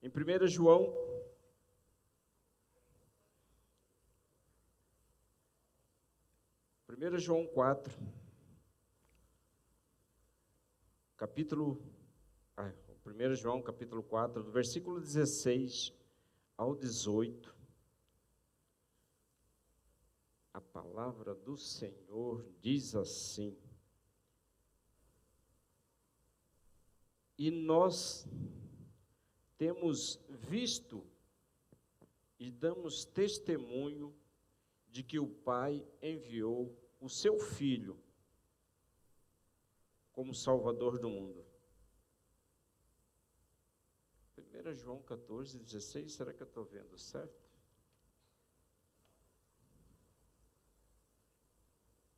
Em 1 João, Primeiro João 4, capítulo 1 João capítulo 4, do versículo 16 ao 18, a palavra do Senhor diz assim: e nós temos visto e damos testemunho de que o Pai enviou o seu Filho como Salvador do mundo. 1 João 14, 16, será que eu estou vendo certo?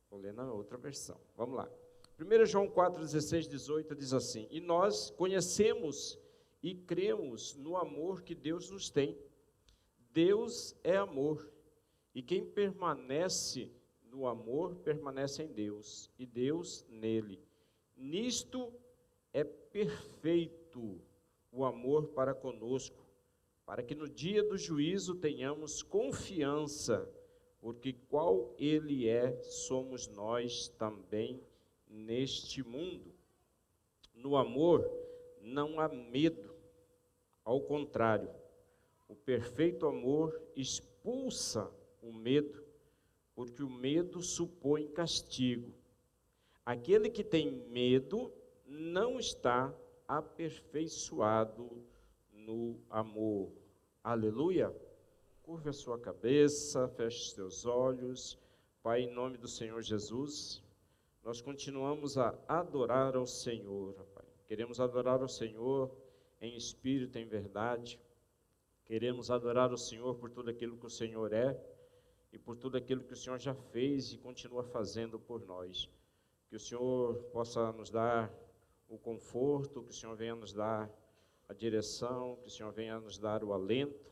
Vou ler na outra versão, vamos lá. 1 João 4, 16, 18 diz assim: e nós conhecemos e cremos no amor que Deus nos tem. Deus é amor, e quem permanece no amor, permanece em Deus, e Deus nele. Nisto é perfeito o amor para conosco, para que no dia do juízo tenhamos confiança, porque qual Ele é, somos nós também neste mundo. No amor não há medo, ao contrário, o perfeito amor expulsa o medo, porque o medo supõe castigo. Aquele que tem medo não está aperfeiçoado no amor. Aleluia! Curva a sua cabeça, feche os seus olhos. Pai, em nome do Senhor Jesus, nós continuamos a adorar ao Senhor, Pai. Queremos adorar ao Senhor em espírito, em verdade. Queremos adorar o Senhor por tudo aquilo que o Senhor é e por tudo aquilo que o Senhor já fez e continua fazendo por nós. Que o Senhor possa nos dar o conforto, que o Senhor venha nos dar a direção, que o Senhor venha nos dar o alento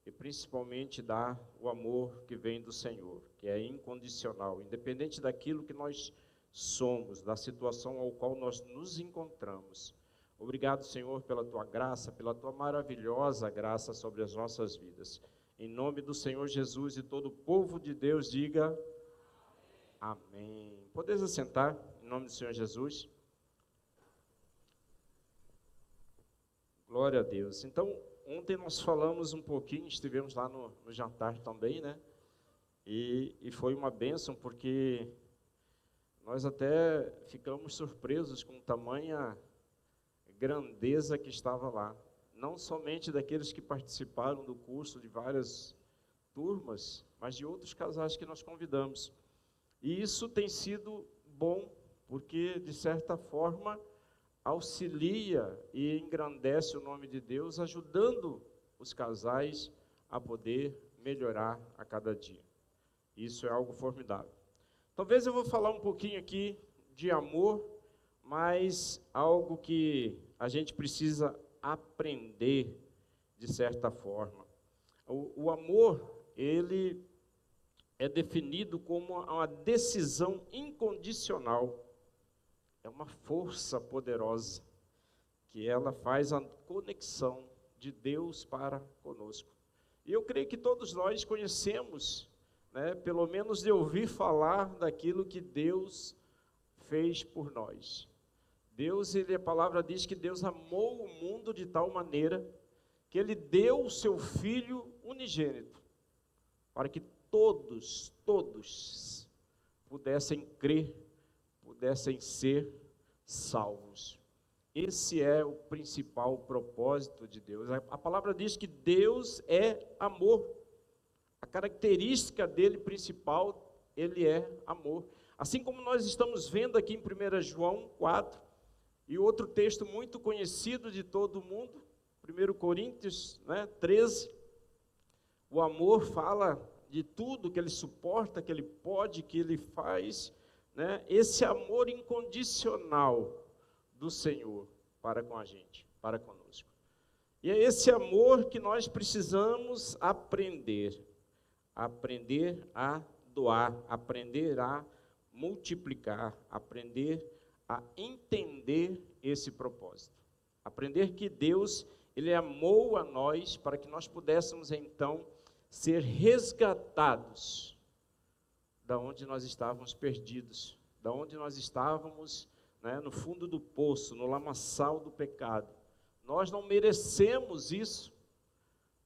e principalmente dar o amor que vem do Senhor, que é incondicional, independente daquilo que nós somos, da situação ao qual nós nos encontramos. Obrigado, Senhor, pela Tua graça, pela Tua maravilhosa graça sobre as nossas vidas. Em nome do Senhor Jesus e todo o povo de Deus diga amém. Podeis assentar, em nome do Senhor Jesus. Glória a Deus. Então, ontem nós falamos um pouquinho, estivemos lá no jantar também, né? E foi uma bênção, porque nós até ficamos surpresos com tamanha grandeza que estava lá. Não somente daqueles que participaram do curso, de várias turmas, mas de outros casais que nós convidamos. E isso tem sido bom, porque, de certa forma, auxilia e engrandece o nome de Deus, ajudando os casais a poder melhorar a cada dia. Isso é algo formidável. Talvez eu vou falar um pouquinho aqui de amor, mas algo que a gente precisa aprender de certa forma. O amor, ele é definido como uma decisão incondicional. É uma força poderosa, que ela faz a conexão de Deus para conosco. E eu creio que todos nós conhecemos, né, pelo menos de ouvir falar daquilo que Deus fez por nós. Deus, a palavra diz que Deus amou o mundo de tal maneira que Ele deu o Seu Filho unigênito, para que todos pudessem crer, pudessem ser salvos. Esse é o principal propósito de Deus. A palavra diz que Deus é amor. A característica dele principal, ele é amor. Assim como nós estamos vendo aqui em 1 João 4, e outro texto muito conhecido de todo mundo, 1 Coríntios 13, o amor fala de tudo que ele suporta, que ele pode, que ele faz, né? Esse amor incondicional do Senhor para com a gente, para conosco. E é esse amor que nós precisamos aprender a doar, aprender a multiplicar, aprender a entender esse propósito. Aprender que Deus, Ele amou a nós para que nós pudéssemos então ser resgatados da onde nós estávamos perdidos, da onde nós estávamos, né, no fundo do poço, no lamaçal do pecado. Nós não merecemos isso,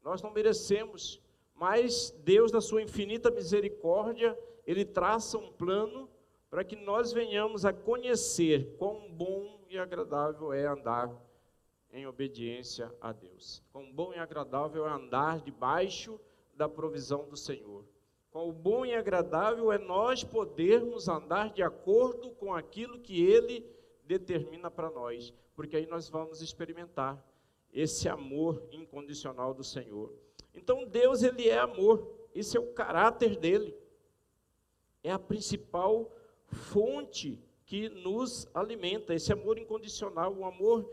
nós não merecemos, mas Deus, na sua infinita misericórdia, Ele traça um plano para que nós venhamos a conhecer quão bom e agradável é andar em obediência a Deus. Quão bom e agradável é andar debaixo da provisão do Senhor. Quão bom e agradável é nós podermos andar de acordo com aquilo que Ele determina para nós, porque aí nós vamos experimentar esse amor incondicional do Senhor. Então Deus, Ele é amor, esse é o caráter dEle, é a principal fonte que nos alimenta, esse amor incondicional, um amor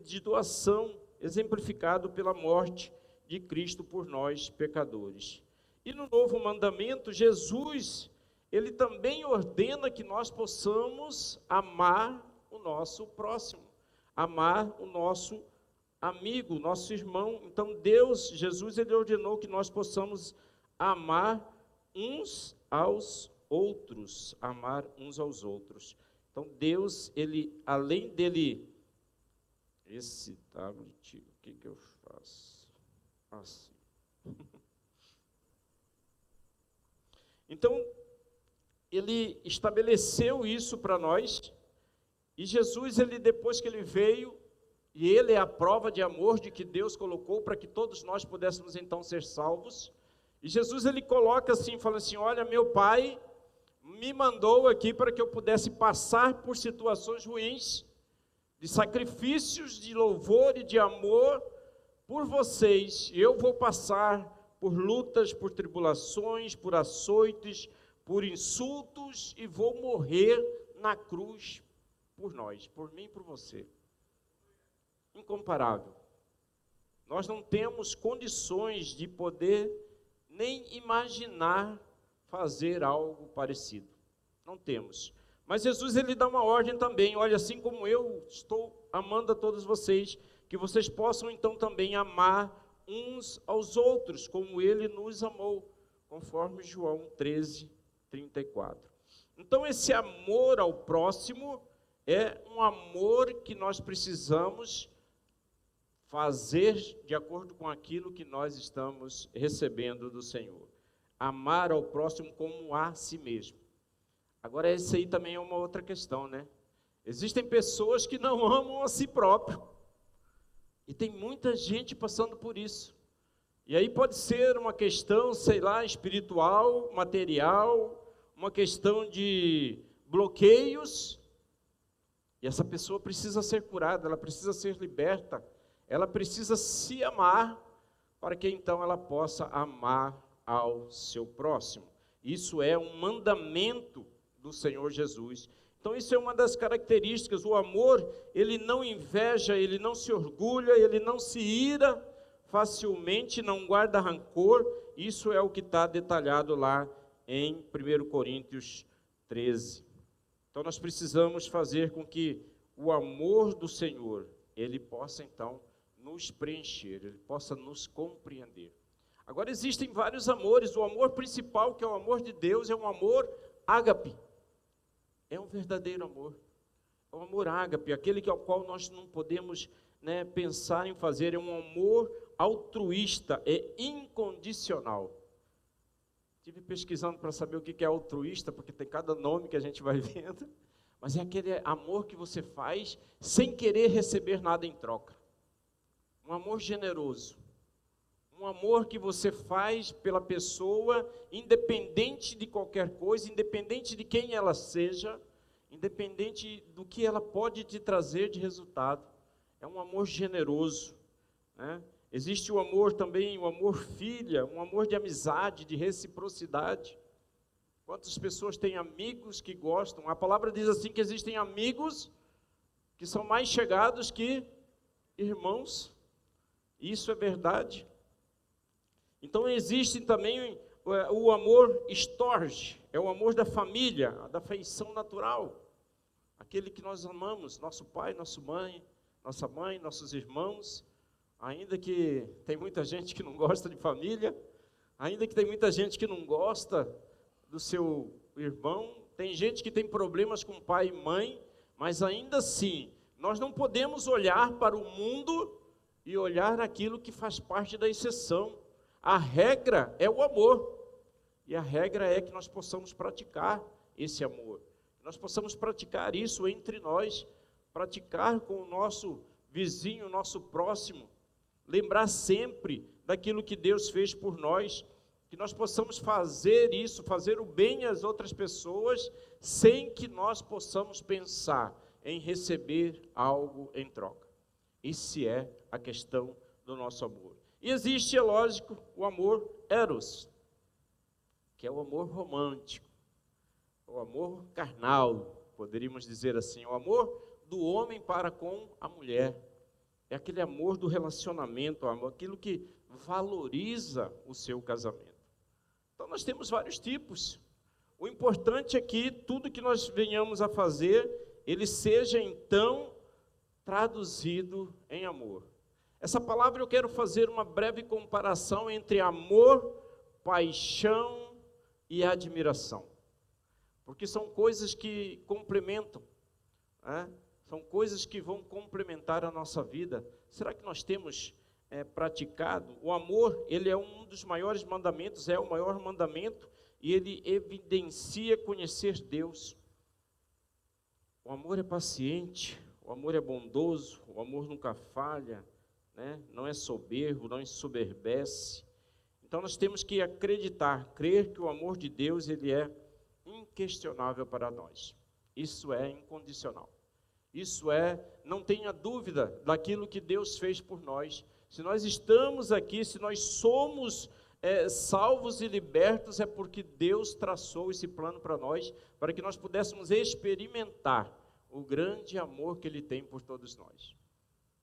de doação, exemplificado pela morte de Cristo por nós, pecadores. E no novo mandamento, Jesus, Ele também ordena que nós possamos amar o nosso próximo, amar o nosso amigo, nosso irmão. Então Deus, Jesus, Ele ordenou que nós possamos amar uns aos outros, amar uns aos outros. Então Deus, Ele, além dele, esse tablet, o que eu faço? Assim. Então, Ele estabeleceu isso para nós, e Jesus, Ele, depois que Ele veio, e Ele é a prova de amor de que Deus colocou para que todos nós pudéssemos então ser salvos, e Jesus, Ele coloca assim, fala assim, olha, meu Pai me mandou aqui para que eu pudesse passar por situações ruins, de sacrifícios, de louvor e de amor por vocês. Eu vou passar por lutas, por tribulações, por açoites, por insultos, e vou morrer na cruz por nós, por mim e por você. Incomparável. Nós não temos condições de poder nem imaginar fazer algo parecido. Não temos. Mas Jesus, Ele dá uma ordem também, olha, assim como eu estou amando a todos vocês, que vocês possam então também amar uns aos outros, como Ele nos amou, conforme João 13:34. Então esse amor ao próximo é um amor que nós precisamos fazer de acordo com aquilo que nós estamos recebendo do Senhor. Amar ao próximo como a si mesmo. Agora, essa aí também é uma outra questão, né? Existem pessoas que não amam a si próprio. E tem muita gente passando por isso. E aí pode ser uma questão, sei lá, espiritual, material, uma questão de bloqueios. E essa pessoa precisa ser curada, ela precisa ser liberta, ela precisa se amar, para que então ela possa amar ao seu próximo. Isso é um mandamento do Senhor Jesus. Então isso é uma das características. O amor, ele não inveja, ele não se orgulha, ele não se ira facilmente, não guarda rancor. Isso é o que está detalhado lá em 1 Coríntios 13. Então nós precisamos fazer com que o amor do Senhor, ele possa então nos preencher, ele possa nos compreender. Agora existem vários amores. O amor principal, que é o amor de Deus, é um amor ágape. É um verdadeiro amor. É um amor ágape, aquele ao qual nós não podemos, né, pensar em fazer. É um amor altruísta, é incondicional. Estive pesquisando para saber o que é altruísta, porque tem cada nome que a gente vai vendo. Mas é aquele amor que você faz sem querer receber nada em troca. Um amor generoso. Um amor que você faz pela pessoa, independente de qualquer coisa, independente de quem ela seja, independente do que ela pode te trazer de resultado. É um amor generoso, né? Existe o amor também, o amor filha, um amor de amizade, de reciprocidade. Quantas pessoas têm amigos que gostam? A palavra diz assim que existem amigos que são mais chegados que irmãos. Isso é verdade. Então existe também o amor storge, é o amor da família, da afeição natural. Aquele que nós amamos, nosso pai, nossa mãe, nossos irmãos, ainda que tem muita gente que não gosta de família, ainda que tem muita gente que não gosta do seu irmão, tem gente que tem problemas com pai e mãe, mas ainda assim, nós não podemos olhar para o mundo e olhar aquilo que faz parte da exceção. A regra é o amor, e a regra é que nós possamos praticar esse amor, que nós possamos praticar isso entre nós, praticar com o nosso vizinho, o nosso próximo, lembrar sempre daquilo que Deus fez por nós, que nós possamos fazer isso, fazer o bem às outras pessoas, sem que nós possamos pensar em receber algo em troca. Essa é a questão do nosso amor. E existe, é lógico, o amor eros, que é o amor romântico, o amor carnal, poderíamos dizer assim, o amor do homem para com a mulher. É aquele amor do relacionamento, aquilo que valoriza o seu casamento. Então nós temos vários tipos. O importante é que tudo que nós venhamos a fazer, ele seja então traduzido em amor. Essa palavra eu quero fazer uma breve comparação entre amor, paixão e admiração. Porque são coisas que complementam, né? São coisas que vão complementar a nossa vida. Será que nós temos praticado? O amor, ele é um dos maiores mandamentos, é o maior mandamento, e ele evidencia conhecer Deus. O amor é paciente, o amor é bondoso, o amor nunca falha, né? Não é soberbo, não ensoberbece. Então nós temos que acreditar, crer que o amor de Deus, ele é inquestionável para nós. Isso é incondicional. Isso é, não tenha dúvida daquilo que Deus fez por nós. Se nós estamos aqui, se nós somos salvos e libertos, é porque Deus traçou esse plano para nós, para que nós pudéssemos experimentar o grande amor que Ele tem por todos nós.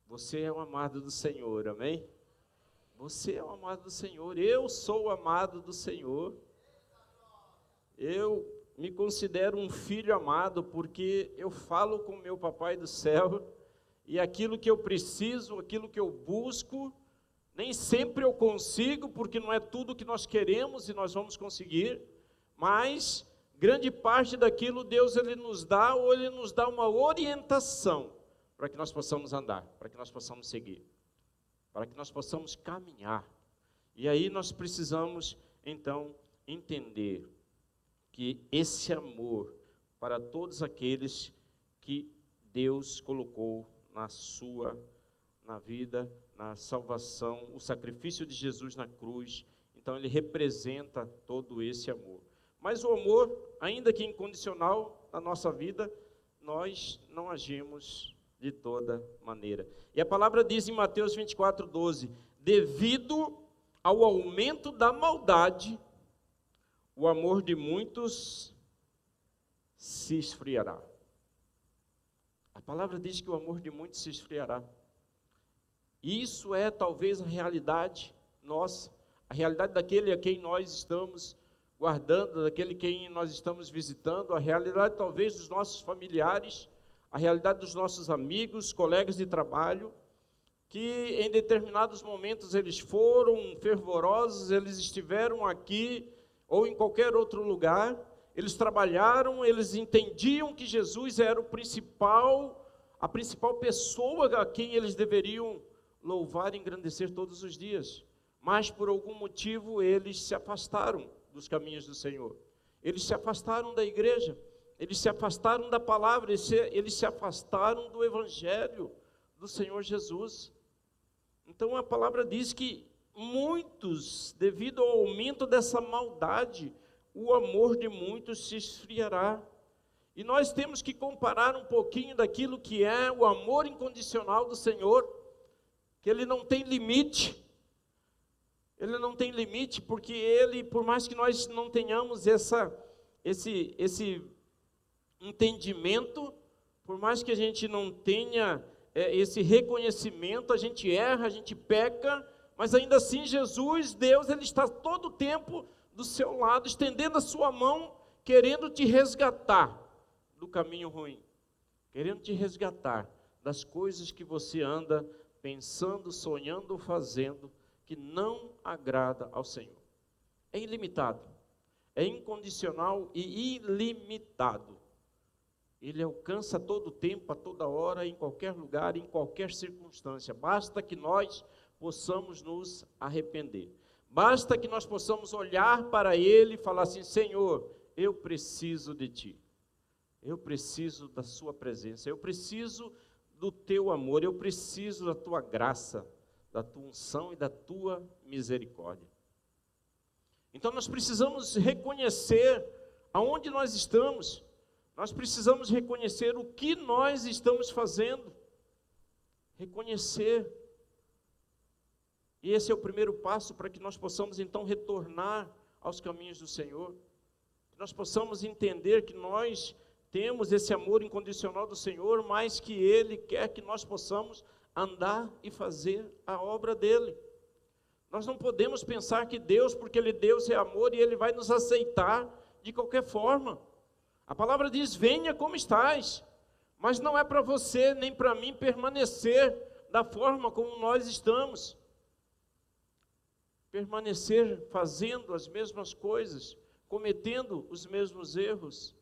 Você é o amado do Senhor, amém? Você é o amado do Senhor, eu sou o amado do Senhor. Eu me considero um filho amado, porque eu falo com meu papai do céu, e aquilo que eu preciso, aquilo que eu busco, nem sempre eu consigo, porque não é tudo que nós queremos e nós vamos conseguir, mas grande parte daquilo Deus ele nos dá, ou Ele nos dá uma orientação, para que nós possamos andar, para que nós possamos seguir, para que nós possamos caminhar. E aí nós precisamos, então, entender que esse amor para todos aqueles que Deus colocou na vida, na salvação, o sacrifício de Jesus na cruz, então ele representa todo esse amor. Mas o amor, ainda que incondicional na nossa vida, nós não agimos de toda maneira. E a palavra diz em Mateus 24:12, devido ao aumento da maldade, o amor de muitos se esfriará. A palavra diz que o amor de muitos se esfriará. Isso é talvez a realidade nossa, a realidade daquele a quem nós estamos guardando, daquele quem nós estamos visitando, a realidade talvez dos nossos familiares, a realidade dos nossos amigos, colegas de trabalho, que em determinados momentos eles foram fervorosos, eles estiveram aqui ou em qualquer outro lugar, eles trabalharam, eles entendiam que Jesus era a principal pessoa a quem eles deveriam louvar e engrandecer todos os dias, mas por algum motivo eles se afastaram dos caminhos do Senhor, eles se afastaram da igreja, eles se afastaram da palavra, eles se afastaram do evangelho do Senhor Jesus. Então a palavra diz que muitos, devido ao aumento dessa maldade, o amor de muitos se esfriará. E nós temos que comparar um pouquinho daquilo que é o amor incondicional do Senhor, que Ele não tem limite. Ele não tem limite, porque Ele, por mais que nós não tenhamos esse entendimento, por mais que a gente não tenha esse reconhecimento, a gente erra, a gente peca, mas ainda assim Jesus, Deus, Ele está todo o tempo do seu lado, estendendo a sua mão, querendo te resgatar do caminho ruim, querendo te resgatar das coisas que você anda pensando, sonhando ou fazendo que não agrada ao Senhor. É ilimitado, é incondicional e ilimitado. Ele alcança a todo tempo, a toda hora, em qualquer lugar, em qualquer circunstância. Basta que nós possamos nos arrepender. Basta que nós possamos olhar para Ele e falar assim: Senhor, eu preciso de Ti. Eu preciso da Sua presença. Eu preciso do Teu amor. Eu preciso da Tua graça, da Tua unção e da Tua misericórdia. Então nós precisamos reconhecer aonde nós estamos. Nós precisamos reconhecer o que nós estamos fazendo. Reconhecer. E esse é o primeiro passo para que nós possamos então retornar aos caminhos do Senhor. Que nós possamos entender que nós temos esse amor incondicional do Senhor, mas que Ele quer que nós possamos andar e fazer a obra dEle. Nós não podemos pensar que Deus, porque Deus é amor, e Ele vai nos aceitar de qualquer forma. A palavra diz: venha como estás, mas não é para você nem para mim permanecer da forma como nós estamos. Permanecer fazendo as mesmas coisas, cometendo os mesmos erros.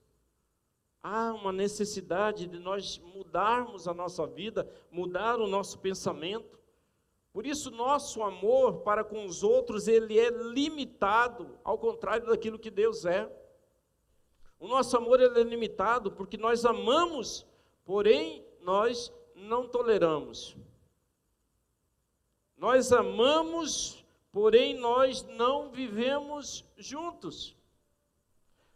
Há uma necessidade de nós mudarmos a nossa vida, mudar o nosso pensamento. Por isso, nosso amor para com os outros, ele é limitado, ao contrário daquilo que Deus é. O nosso amor ele é limitado porque nós amamos, porém nós não toleramos. Nós amamos, porém nós não vivemos juntos.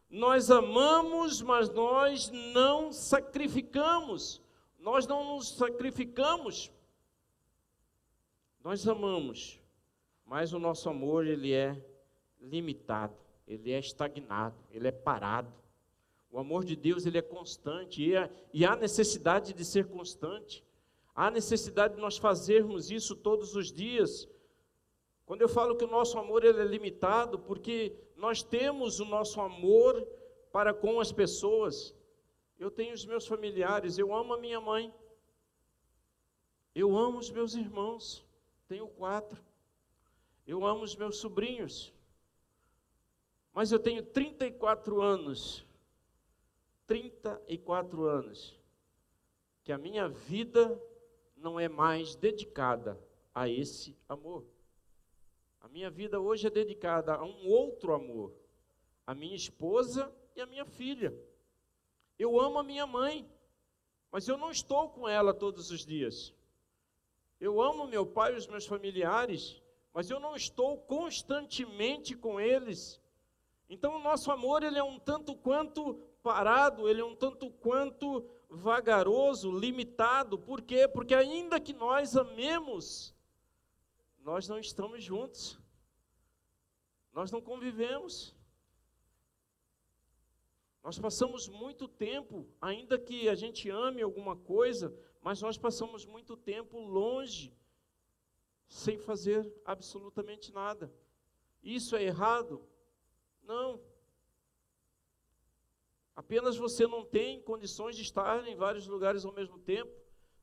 Nós amamos, mas nós não sacrificamos. Nós não nos sacrificamos. Nós amamos, mas o nosso amor ele é limitado, ele é estagnado, ele é parado. O amor de Deus ele é constante e há necessidade de ser constante. Há necessidade de nós fazermos isso todos os dias. Quando eu falo que o nosso amor ele é limitado, porque nós temos o nosso amor para com as pessoas. Eu tenho os meus familiares, eu amo a minha mãe. Eu amo os meus irmãos, tenho 4. Eu amo os meus sobrinhos. Mas eu tenho 34 anos. 34 anos, que a minha vida não é mais dedicada a esse amor. A minha vida hoje é dedicada a um outro amor, a minha esposa e a minha filha. Eu amo a minha mãe, mas eu não estou com ela todos os dias. Eu amo meu pai e os meus familiares, mas eu não estou constantemente com eles. Então o nosso amor ele é um tanto quanto parado, ele é um tanto quanto vagaroso, limitado. Por quê? Porque ainda que nós amemos, nós não estamos juntos. Nós não convivemos. Nós passamos muito tempo, ainda que a gente ame alguma coisa, mas nós passamos muito tempo longe, sem fazer absolutamente nada. Isso é errado? Não. Apenas você não tem condições de estar em vários lugares ao mesmo tempo.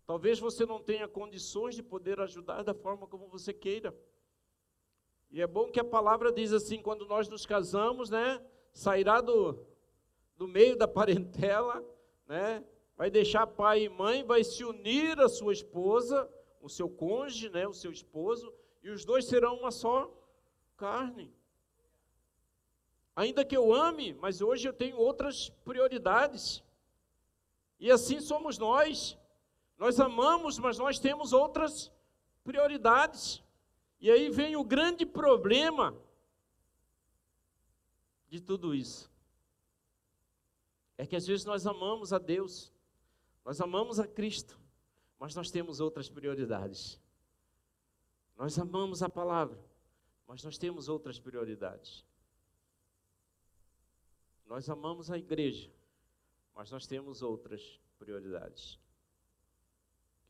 Talvez você não tenha condições de poder ajudar da forma como você queira. E é bom que a palavra diz assim, quando nós nos casamos, né, sairá do meio da parentela, né, vai deixar pai e mãe, vai se unir à sua esposa, o seu cônjuge, né, o seu esposo, e os dois serão uma só carne. Ainda que eu ame, mas hoje eu tenho outras prioridades. E assim somos nós. Nós amamos, mas nós temos outras prioridades. E aí vem o grande problema de tudo isso. É que às vezes nós amamos a Deus, nós amamos a Cristo, mas nós temos outras prioridades. Nós amamos a palavra, mas nós temos outras prioridades. Nós amamos a igreja, mas nós temos outras prioridades.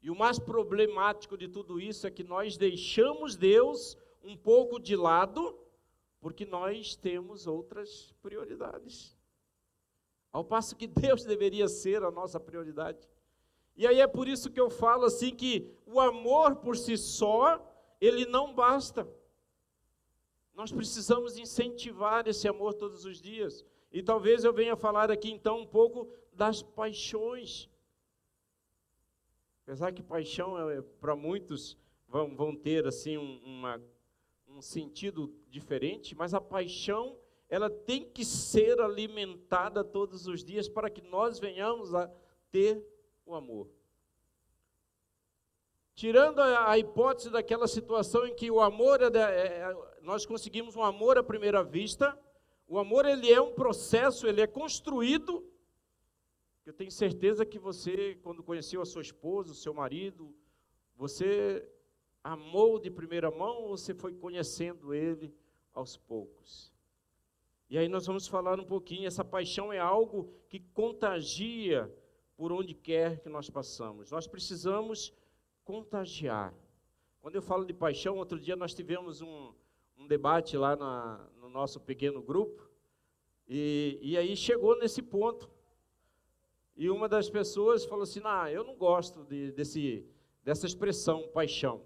E o mais problemático de tudo isso é que nós deixamos Deus um pouco de lado, porque nós temos outras prioridades. Ao passo que Deus deveria ser a nossa prioridade. E aí é por isso que eu falo assim que o amor por si só, ele não basta. Nós precisamos incentivar esse amor todos os dias. E talvez eu venha falar aqui então um pouco das paixões. Apesar que paixão, para muitos, vão ter assim um sentido diferente, mas a paixão, ela tem que ser alimentada todos os dias para que nós venhamos a ter o amor. Tirando a hipótese daquela situação em que o amor, nós conseguimos um amor à primeira vista, o amor ele é um processo, ele é construído. Eu tenho certeza que você, quando conheceu a sua esposa, o seu marido, você amou de primeira mão ou você foi conhecendo ele aos poucos? E aí nós vamos falar um pouquinho, essa paixão é algo que contagia por onde quer que nós passamos. Nós precisamos contagiar. Quando eu falo de paixão, outro dia nós tivemos um debate lá no nosso pequeno grupo, e aí chegou nesse ponto. E uma das pessoas falou assim, eu não gosto dessa expressão, paixão.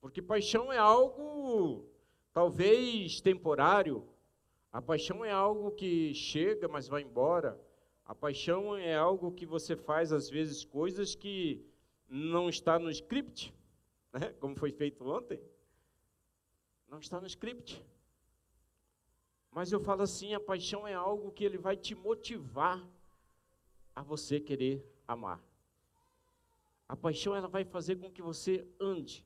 Porque paixão é algo, talvez, temporário. A paixão é algo que chega, mas vai embora. A paixão é algo que você faz, às vezes, coisas que não está no script, né? Como foi feito ontem. Não está no script. Mas eu falo assim, a paixão é algo que ele vai te motivar a você querer amar. A paixão ela vai fazer com que você ande.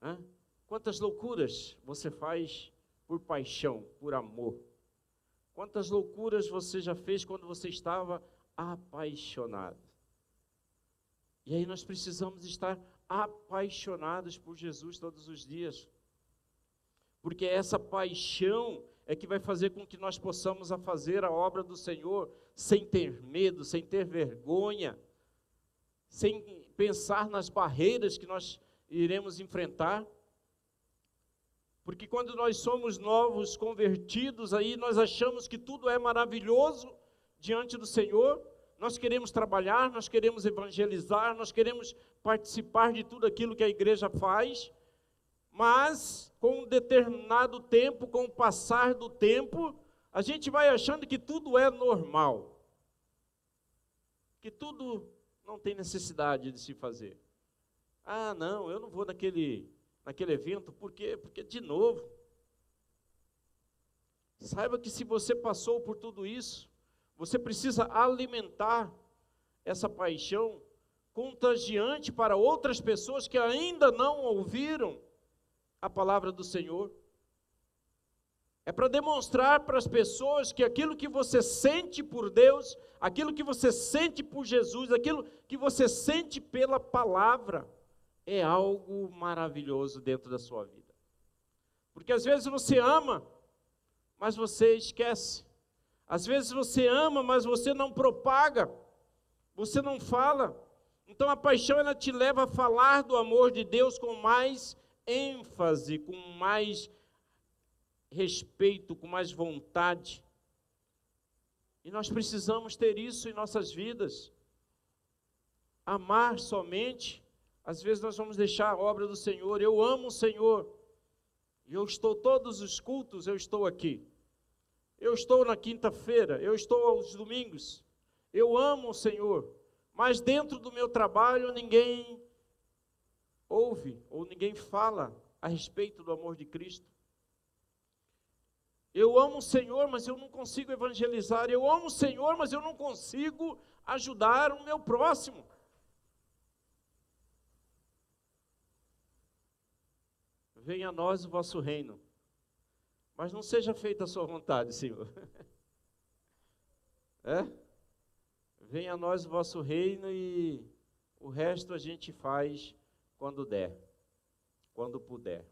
Né? Quantas loucuras você faz por paixão, por amor? Quantas loucuras você já fez quando você estava apaixonado? E aí nós precisamos estar apaixonados por Jesus todos os dias. Porque essa paixão é que vai fazer com que nós possamos fazer a obra do Senhor sem ter medo, sem ter vergonha, sem pensar nas barreiras que nós iremos enfrentar. Porque quando nós somos novos convertidos, aí nós achamos que tudo é maravilhoso diante do Senhor. Nós queremos trabalhar, nós queremos evangelizar, nós queremos participar de tudo aquilo que a igreja faz, mas com um determinado tempo, com o passar do tempo, a gente vai achando que tudo é normal, que tudo não tem necessidade de se fazer. Não, eu não vou naquele evento, por quê? Porque de novo. Saiba que se você passou por tudo isso, você precisa alimentar essa paixão contagiante para outras pessoas que ainda não ouviram a palavra do Senhor. É para demonstrar para as pessoas que aquilo que você sente por Deus, aquilo que você sente por Jesus, aquilo que você sente pela palavra, é algo maravilhoso dentro da sua vida. Porque às vezes você ama, mas você esquece. Às vezes você ama, mas você não propaga, você não fala. Então a paixão ela te leva a falar do amor de Deus com mais ênfase, com mais respeito, com mais vontade. E nós precisamos ter isso em nossas vidas. Amar somente, às vezes nós vamos deixar a obra do Senhor. Eu amo o Senhor, e eu estou todos os cultos, eu estou aqui. Eu estou na quinta-feira, eu estou aos domingos. Eu amo o Senhor, mas dentro do meu trabalho ninguém ouve ou ninguém fala a respeito do amor de Cristo. Eu amo o Senhor, mas eu não consigo evangelizar. Eu amo o Senhor, mas eu não consigo ajudar o meu próximo. Venha a nós o vosso reino, mas não seja feita a sua vontade, Senhor. Venha a nós o vosso reino e o resto a gente faz quando der, quando puder.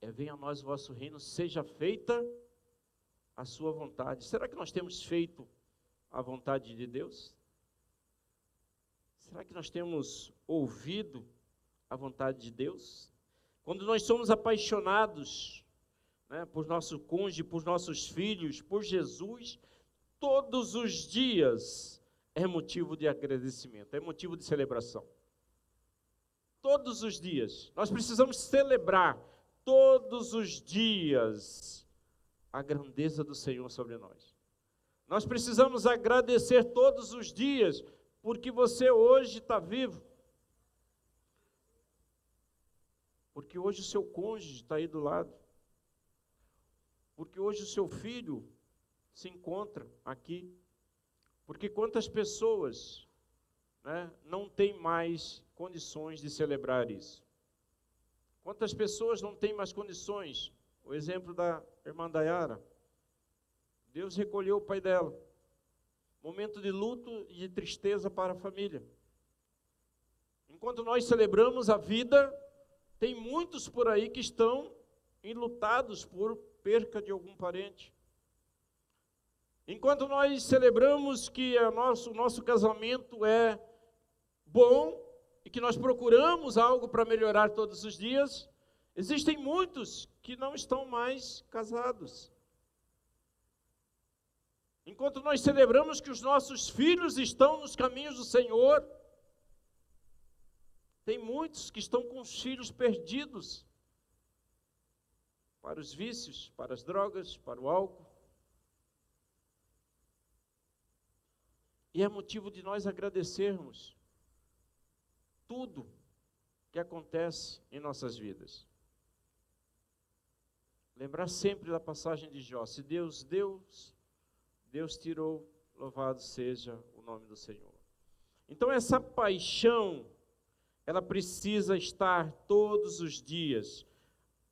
Venha a nós o vosso reino, seja feita a sua vontade. Será que nós temos feito a vontade de Deus? Será que nós temos ouvido a vontade de Deus? Quando nós somos apaixonados, por nosso cônjuge, por nossos filhos, por Jesus, todos os dias é motivo de agradecimento, é motivo de celebração. Todos os dias, nós precisamos celebrar todos os dias a grandeza do Senhor sobre nós. Nós precisamos agradecer todos os dias, porque você hoje está vivo. Porque hoje o seu cônjuge está aí do lado. Porque hoje o seu filho se encontra aqui. Porque quantas pessoas, né, não têm mais condições de celebrar isso? Quantas pessoas não têm mais condições? O exemplo da irmã Dayara. Deus recolheu o pai dela. Momento de luto e de tristeza para a família. Enquanto nós celebramos a vida, tem muitos por aí que estão enlutados por perca de algum parente. Enquanto nós celebramos que o nosso casamento é bom e que nós procuramos algo para melhorar todos os dias, existem muitos que não estão mais casados. Enquanto nós celebramos que os nossos filhos estão nos caminhos do Senhor, tem muitos que estão com os filhos perdidos para os vícios, para as drogas, para o álcool. E é motivo de nós agradecermos tudo que acontece em nossas vidas. Lembrar sempre da passagem de Jó: se Deus deu, Deus tirou, louvado seja o nome do Senhor. Então essa paixão, ela precisa estar todos os dias,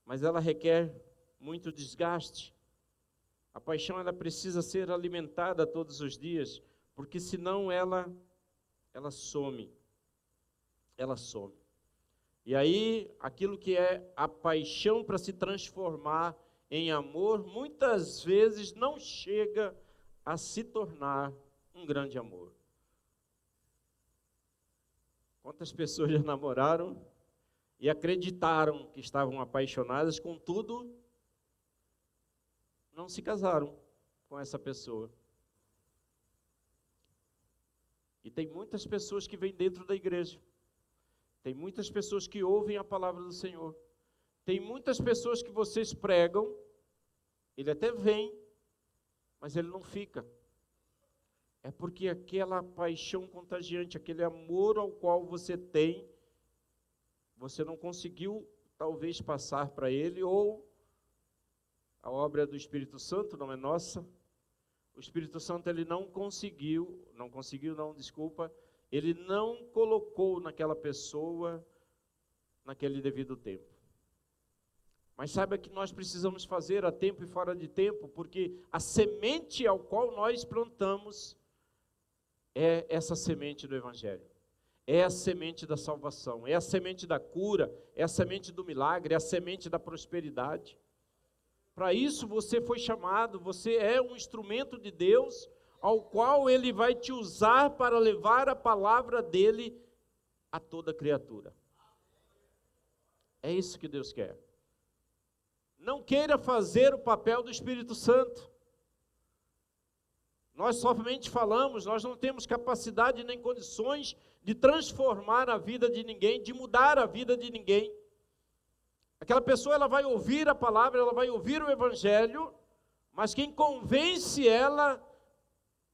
mas ela requer muito desgaste. A paixão, ela precisa ser alimentada todos os dias, porque senão ela some. Ela some. E aí, aquilo que é a paixão para se transformar em amor, muitas vezes não chega a se tornar um grande amor. Quantas pessoas já namoraram e acreditaram que estavam apaixonadas, contudo, não se casaram com essa pessoa. E tem muitas pessoas que vêm dentro da igreja. Tem muitas pessoas que ouvem a palavra do Senhor. Tem muitas pessoas que vocês pregam, ele até vem, mas ele não fica. É porque aquela paixão contagiante, aquele amor ao qual você tem, você não conseguiu talvez passar para ele, ou a obra do Espírito Santo não é nossa. O Espírito Santo ele ele não colocou naquela pessoa naquele devido tempo. Mas saiba que nós precisamos fazer a tempo e fora de tempo, porque a semente ao qual nós plantamos é essa semente do Evangelho. É a semente da salvação, é a semente da cura, é a semente do milagre, é a semente da prosperidade. Para isso você foi chamado, você é um instrumento de Deus, ao qual Ele vai te usar para levar a palavra dEle a toda criatura. É isso que Deus quer. Não queira fazer o papel do Espírito Santo. Nós somente falamos, nós não temos capacidade nem condições de transformar a vida de ninguém, de mudar a vida de ninguém. Aquela pessoa, ela vai ouvir a palavra, ela vai ouvir o Evangelho, mas quem convence ela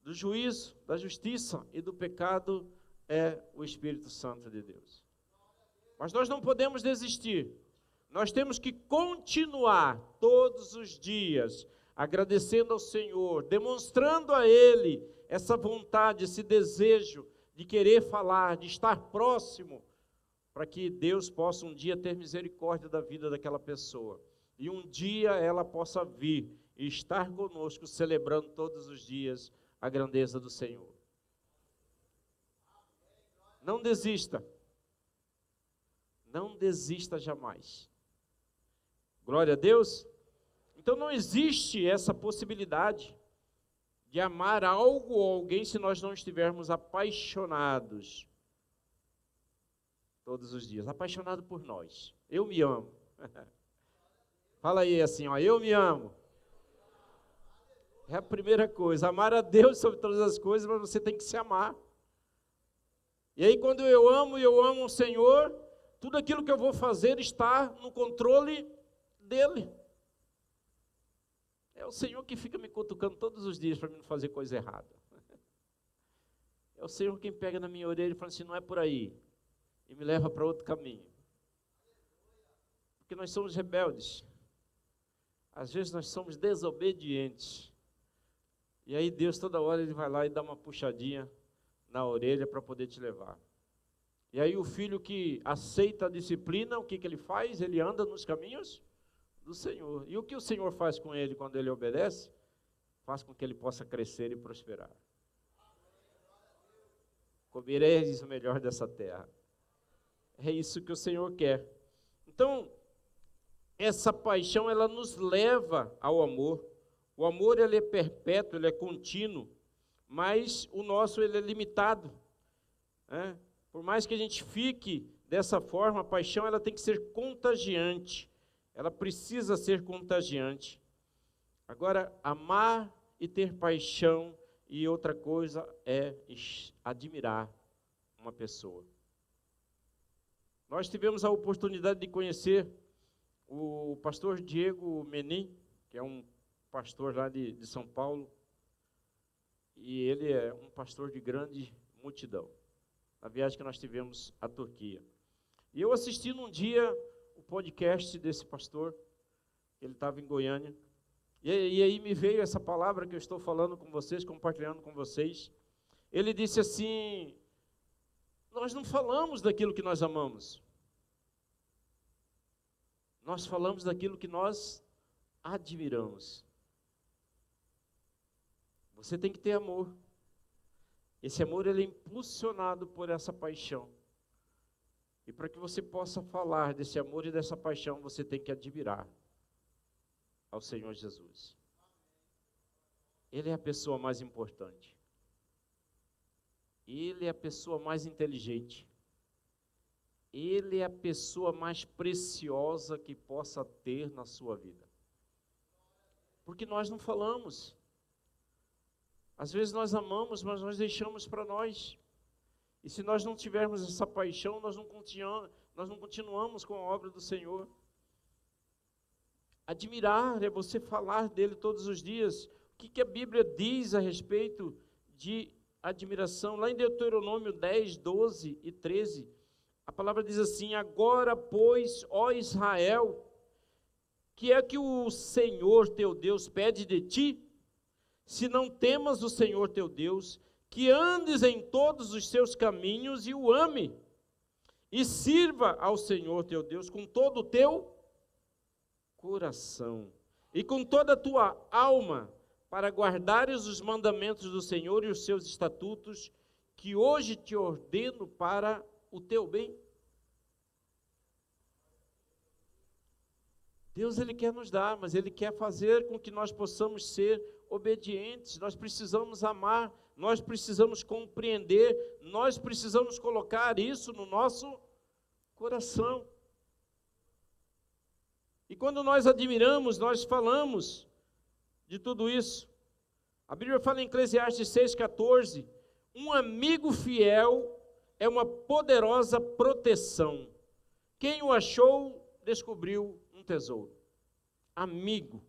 do juízo, da justiça e do pecado é o Espírito Santo de Deus. Mas nós não podemos desistir. Nós temos que continuar todos os dias agradecendo ao Senhor, demonstrando a Ele essa vontade, esse desejo de querer falar, de estar próximo, para que Deus possa um dia ter misericórdia da vida daquela pessoa. E um dia ela possa vir e estar conosco, celebrando todos os dias a grandeza do Senhor. Não desista. Não desista jamais. Glória a Deus. Então não existe essa possibilidade de amar algo ou alguém se nós não estivermos apaixonados todos os dias. Apaixonado por nós. Eu me amo. Fala aí assim, ó, eu me amo. É a primeira coisa, amar a Deus sobre todas as coisas, mas você tem que se amar. E aí quando eu amo o Senhor, tudo aquilo que eu vou fazer está no controle dEle. É o Senhor que fica me cutucando todos os dias para mim não fazer coisa errada. É o Senhor quem pega na minha orelha e fala assim, não é por aí, e me leva para outro caminho. Porque nós somos rebeldes. Às vezes nós somos desobedientes. E aí Deus toda hora Ele vai lá e dá uma puxadinha na orelha para poder te levar. E aí o filho que aceita a disciplina, o que ele faz? Ele anda nos caminhos do Senhor. E o que o Senhor faz com ele quando ele obedece? Faz com que ele possa crescer e prosperar. Comereis o melhor dessa terra. É isso que o Senhor quer. Então, essa paixão, ela nos leva ao amor. O amor, ele é perpétuo, ele é contínuo, mas o nosso, ele é limitado. Né? Por mais que a gente fique dessa forma, a paixão, ela tem que ser contagiante. Ela precisa ser contagiante. Agora, amar e ter paixão, e outra coisa é admirar uma pessoa. Nós tivemos a oportunidade de conhecer o pastor Diego Menin, que é um pastor lá de São Paulo, e ele é um pastor de grande multidão, na viagem que nós tivemos à Turquia. E eu assisti num dia o podcast desse pastor, ele estava em Goiânia, e aí me veio essa palavra que eu estou falando com vocês, compartilhando com vocês. Ele disse assim, nós não falamos daquilo que nós amamos, nós falamos daquilo que nós admiramos. Você tem que ter amor. Esse amor, ele é impulsionado por essa paixão. E para que você possa falar desse amor e dessa paixão, você tem que admirar ao Senhor Jesus. Ele é a pessoa mais importante. Ele é a pessoa mais inteligente. Ele é a pessoa mais preciosa que possa ter na sua vida. Porque nós não falamos. Às vezes nós amamos, mas nós deixamos para nós. E se nós não tivermos essa paixão, nós não continuamos com a obra do Senhor. Admirar é você falar dele todos os dias. O que a Bíblia diz a respeito de admiração? Lá em Deuteronômio 10, 12 e 13, a palavra diz assim, agora, pois, ó Israel, que é que o Senhor teu Deus pede de ti? Se não temas o Senhor teu Deus, que andes em todos os seus caminhos e o ame, e sirva ao Senhor teu Deus com todo o teu coração e com toda a tua alma, para guardares os mandamentos do Senhor e os seus estatutos, que hoje te ordeno para o teu bem. Deus, Ele quer nos dar, mas Ele quer fazer com que nós possamos ser obedientes. Nós precisamos amar, nós precisamos compreender, nós precisamos colocar isso no nosso coração. E quando nós admiramos, nós falamos de tudo isso. A Bíblia fala em Eclesiastes 6,14, um amigo fiel é uma poderosa proteção. Quem o achou, descobriu um tesouro. Amigo.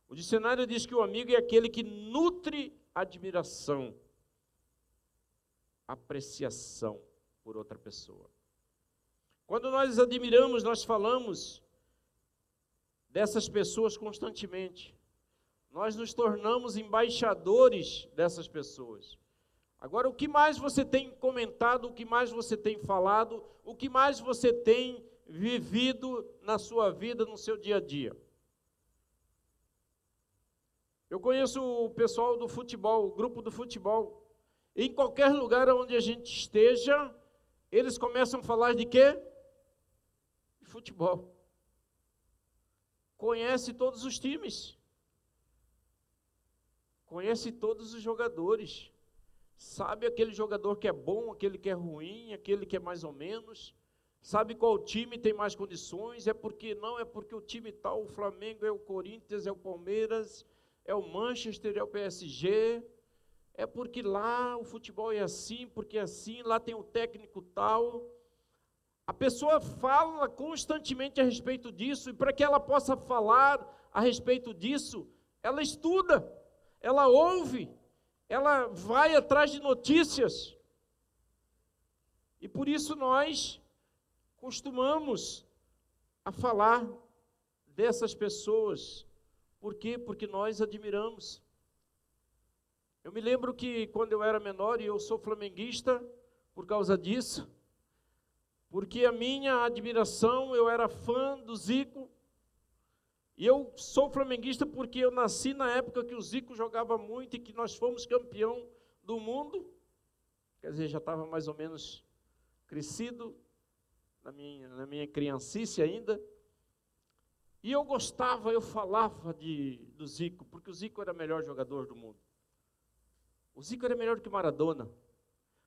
O dicionário diz que o amigo é aquele que nutre admiração, apreciação por outra pessoa. Quando nós admiramos, nós falamos dessas pessoas constantemente. Nós nos tornamos embaixadores dessas pessoas. Agora, o que mais você tem comentado, o que mais você tem falado, o que mais você tem vivido na sua vida, no seu dia a dia? Eu conheço o pessoal do futebol, o grupo do futebol. Em qualquer lugar onde a gente esteja, eles começam a falar de quê? De futebol. Conhece todos os times. Conhece todos os jogadores. Sabe aquele jogador que é bom, aquele que é ruim, aquele que é mais ou menos. Sabe qual time tem mais condições. É porque o time tal, o Flamengo, é o Corinthians, é o Palmeiras. é o Manchester, é o PSG, é porque lá o futebol é assim, porque é assim, lá tem o técnico tal. A pessoa fala constantemente a respeito disso, e para que ela possa falar a respeito disso, ela estuda, ela ouve, ela vai atrás de notícias. E por isso nós costumamos a falar dessas pessoas. Por quê? Porque nós admiramos. Eu me lembro que quando eu era menor, e eu sou flamenguista por causa disso, porque a minha admiração, eu era fã do Zico, e eu sou flamenguista porque eu nasci na época que o Zico jogava muito e que nós fomos campeão do mundo. Quer dizer, já estava mais ou menos crescido, na minha criancice ainda. E eu gostava, eu falava do Zico, porque o Zico era o melhor jogador do mundo. O Zico era melhor do que o Maradona.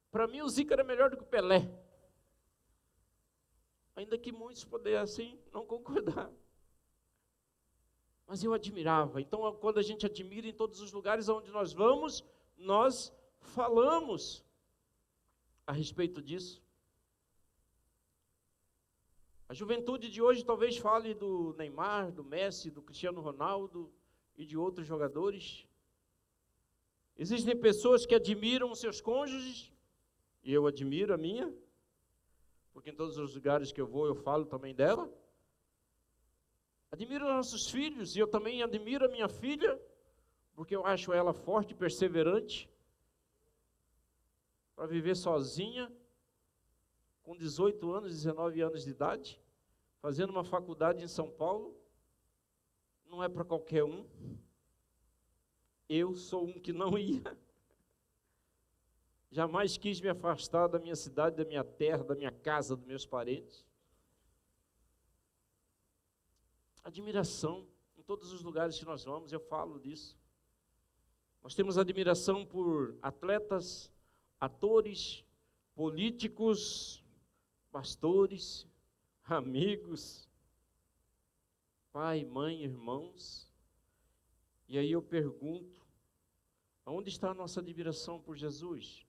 Para mim, o Zico era melhor do que o Pelé. Ainda que muitos pudessem não concordar. Mas eu admirava. Então, quando a gente admira, em todos os lugares onde nós vamos, nós falamos a respeito disso. A juventude de hoje talvez fale do Neymar, do Messi, do Cristiano Ronaldo e de outros jogadores. Existem pessoas que admiram os seus cônjuges, e eu admiro a minha, porque em todos os lugares que eu vou eu falo também dela. Admiro os nossos filhos, e eu também admiro a minha filha, porque eu acho ela forte e perseverante, para viver sozinha, com 18 anos, 19 anos de idade, fazendo uma faculdade em São Paulo. Não é para qualquer um. Eu sou um que não ia. Jamais quis me afastar da minha cidade, da minha terra, da minha casa, dos meus parentes. Admiração, em todos os lugares que nós vamos, eu falo disso. Nós temos admiração por atletas, atores, políticos, pastores, amigos, pai, mãe, irmãos. E aí eu pergunto, aonde está a nossa admiração por Jesus?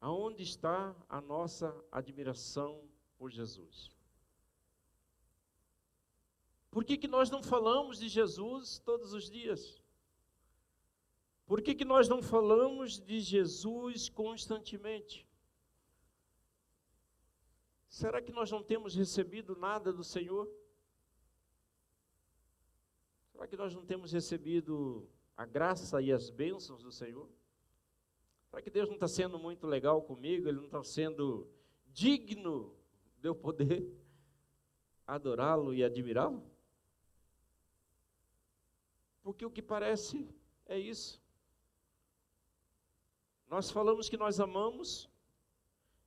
Aonde está a nossa admiração por Jesus? Por que nós não falamos de Jesus todos os dias? Por que nós não falamos de Jesus constantemente? Será que nós não temos recebido nada do Senhor? Será que nós não temos recebido a graça e as bênçãos do Senhor? Será que Deus não está sendo muito legal comigo? Ele não está sendo digno de eu poder adorá-lo e admirá-lo? Porque o que parece é isso. Nós falamos que nós amamos,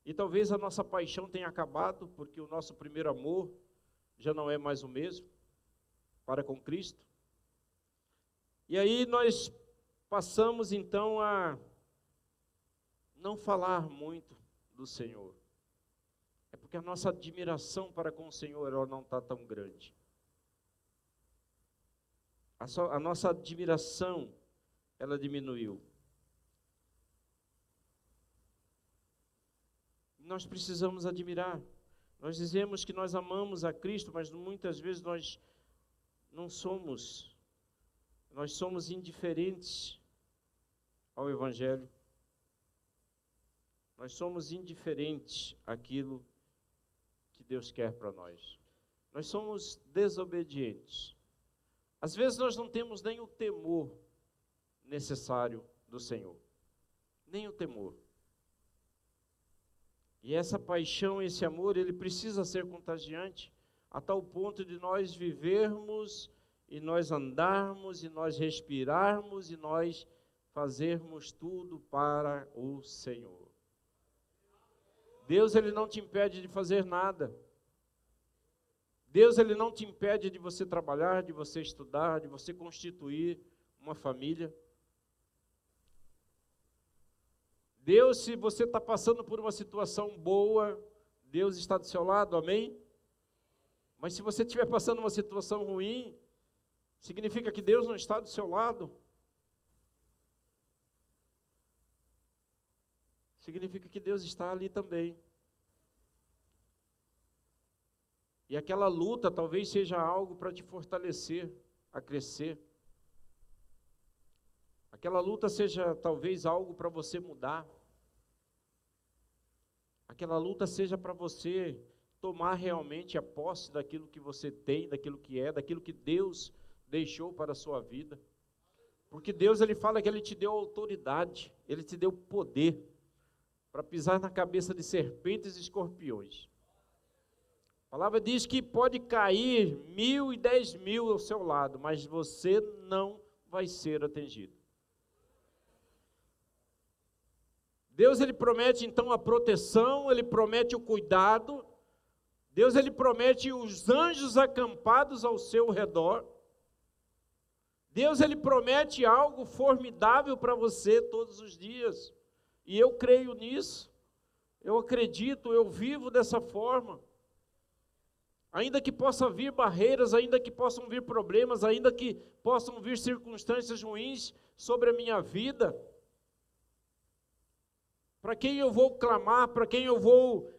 e talvez a nossa paixão tenha acabado, porque o nosso primeiro amor já não é mais o mesmo para com Cristo. E aí nós passamos então a não falar muito do Senhor. É porque a nossa admiração para com o Senhor ela não está tão grande. A nossa admiração, ela diminuiu. Nós precisamos admirar. Nós dizemos que nós amamos a Cristo, mas muitas vezes nós não somos. Nós somos indiferentes ao Evangelho. Nós somos indiferentes àquilo que Deus quer para nós. Nós somos desobedientes. Às vezes nós não temos nem o temor necessário do Senhor. Nem o temor. E essa paixão, esse amor, ele precisa ser contagiante a tal ponto de nós vivermos e nós andarmos e nós respirarmos e nós fazermos tudo para o Senhor. Deus, ele não te impede de fazer nada. Deus, ele não te impede de você trabalhar, de você estudar, de você constituir uma família. Deus, se você está passando por uma situação boa, Deus está do seu lado, amém? Mas se você estiver passando uma situação ruim, Significa que Deus não está do seu lado? Significa que Deus está ali também. E aquela luta talvez seja algo para te fortalecer, a crescer. Aquela luta seja talvez algo para você mudar. Aquela luta seja para você tomar realmente a posse daquilo que você tem, daquilo que é, daquilo que Deus deixou para a sua vida. Porque Deus, Ele fala que Ele te deu autoridade, Ele te deu poder para pisar na cabeça de serpentes e escorpiões. A palavra diz que pode cair 1.000 e 10.000 ao seu lado, mas você não vai ser atingido. Deus, Ele promete então a proteção, Ele promete o cuidado. Deus, Ele promete os anjos acampados ao seu redor. Deus, Ele promete algo formidável para você todos os dias. E eu creio nisso, eu acredito, eu vivo dessa forma. Ainda que possa vir barreiras, ainda que possam vir problemas, ainda que possam vir circunstâncias ruins sobre a minha vida, para quem eu vou clamar, para quem eu vou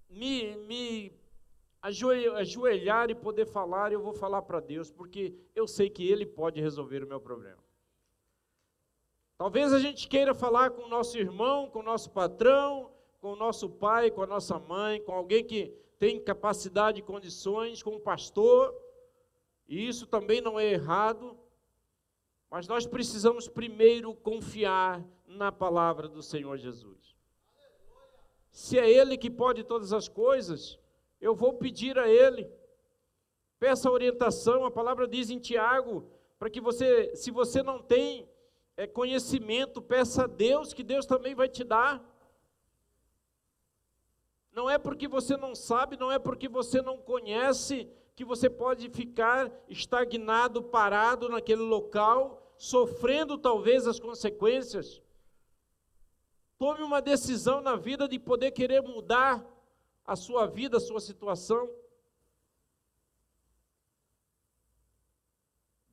me ajoelhar e poder falar, eu vou falar para Deus, porque eu sei que Ele pode resolver o meu problema. Talvez a gente queira falar com o nosso irmão, com o nosso patrão, com o nosso pai, com a nossa mãe, com alguém que tem capacidade e condições, com um pastor, e isso também não é errado, mas nós precisamos primeiro confiar na palavra do Senhor Jesus. Se é Ele que pode todas as coisas, eu vou pedir a Ele. Peça orientação, a palavra diz em Tiago, para que você, se você não tem conhecimento, peça a Deus, que Deus também vai te dar. Não é porque você não sabe, não é porque você não conhece, que você pode ficar estagnado, parado naquele local, sofrendo talvez as consequências. Tome uma decisão na vida de poder querer mudar a sua vida, a sua situação.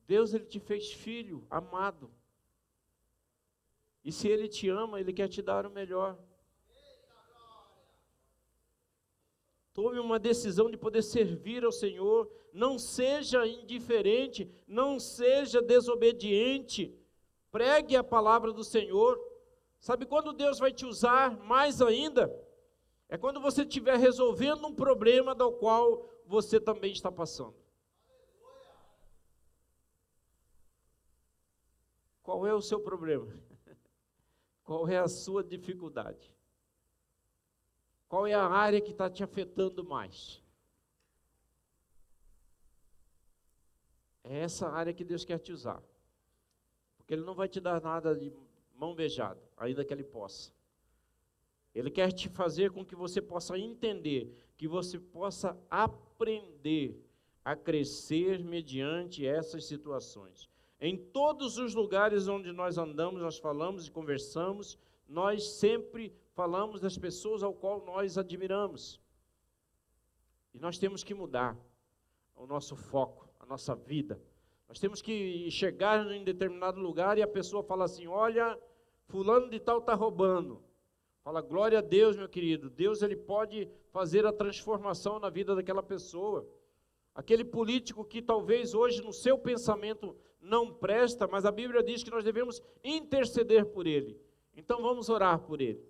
Deus, Ele te fez filho, amado. E se Ele te ama, Ele quer te dar o melhor. Tome uma decisão de poder servir ao Senhor. Não seja indiferente, não seja desobediente. Pregue a palavra do Senhor. Sabe quando Deus vai te usar mais ainda? É quando você estiver resolvendo um problema do qual você também está passando. Qual é o seu problema? Qual é a sua dificuldade? Qual é a área que está te afetando mais? É essa área que Deus quer te usar. Porque Ele não vai te dar nada de mão beijada, ainda que Ele possa. Ele quer te fazer com que você possa entender, que você possa aprender a crescer mediante essas situações. Em todos os lugares onde nós andamos, nós falamos e conversamos, nós sempre falamos das pessoas ao qual nós admiramos. E nós temos que mudar o nosso foco, a nossa vida. Nós temos que chegar em determinado lugar e a pessoa fala assim, olha, fulano de tal está roubando. Fala, glória a Deus, meu querido. Deus, Ele pode fazer a transformação na vida daquela pessoa. Aquele político que talvez hoje no seu pensamento não presta, mas a Bíblia diz que nós devemos interceder por ele. Então vamos orar por ele.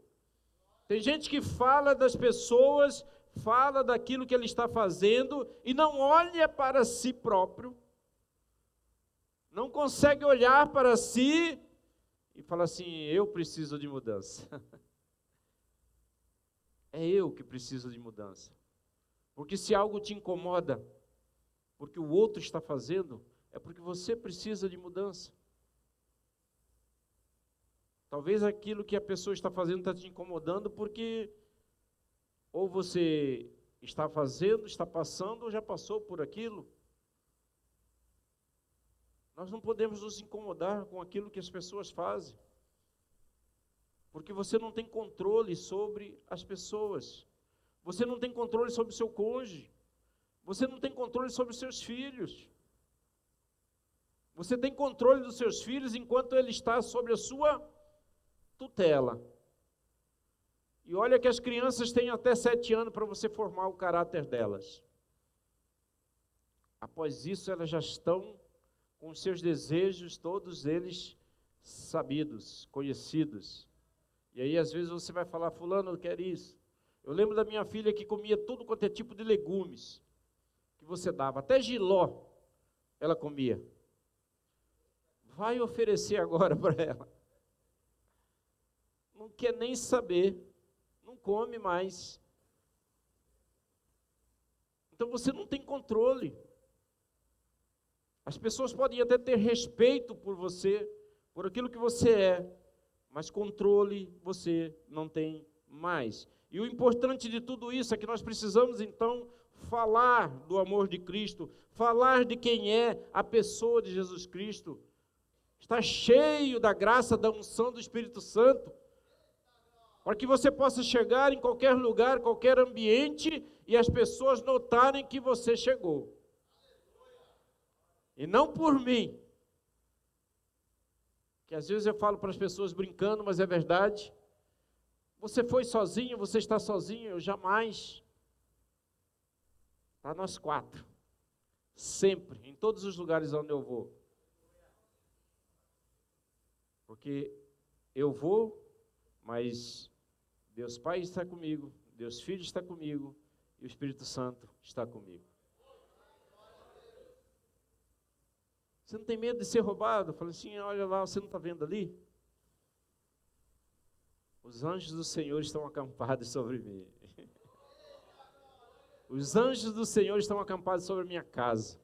Tem gente que fala das pessoas, fala daquilo que ele está fazendo e não olha para si próprio, não consegue olhar para si e fala assim, eu preciso de mudança. É eu que preciso de mudança. Porque se algo te incomoda, porque o outro está fazendo, é porque você precisa de mudança. Talvez aquilo que a pessoa está fazendo está te incomodando porque ou você está fazendo, está passando, ou já passou por aquilo. Nós não podemos nos incomodar com aquilo que as pessoas fazem, porque você não tem controle sobre as pessoas. Você não tem controle sobre o seu cônjuge. Você não tem controle sobre os seus filhos. Você tem controle dos seus filhos enquanto ele está sob a sua tutela. E olha que as crianças têm até 7 anos para você formar o caráter delas. Após isso, elas já estão com os seus desejos, todos eles sabidos, conhecidos. E aí, às vezes, você vai falar, fulano, eu quero isso. Eu lembro da minha filha que comia tudo quanto é tipo de legumes que você dava, até jiló ela comia. Vai oferecer agora para ela. Não quer nem saber, não come mais. Então você não tem controle. As pessoas podem até ter respeito por você, por aquilo que você é, mas controle você não tem mais. E o importante de tudo isso é que nós precisamos, então, falar do amor de Cristo, falar de quem é a pessoa de Jesus Cristo. Está cheio da graça, da unção do Espírito Santo, para que você possa chegar em qualquer lugar, qualquer ambiente, e as pessoas notarem que você chegou. E não por mim, que às vezes eu falo para as pessoas brincando, mas é verdade. Você foi sozinho, você está sozinho, eu jamais. Está nós 4, sempre, em todos os lugares onde eu vou. Porque eu vou, mas Deus Pai está comigo, Deus Filho está comigo, e o Espírito Santo está comigo. Você não tem medo de ser roubado? Eu falei assim, olha lá, você não está vendo ali? Os anjos do Senhor estão acampados sobre mim. Os anjos do Senhor estão acampados sobre a minha casa.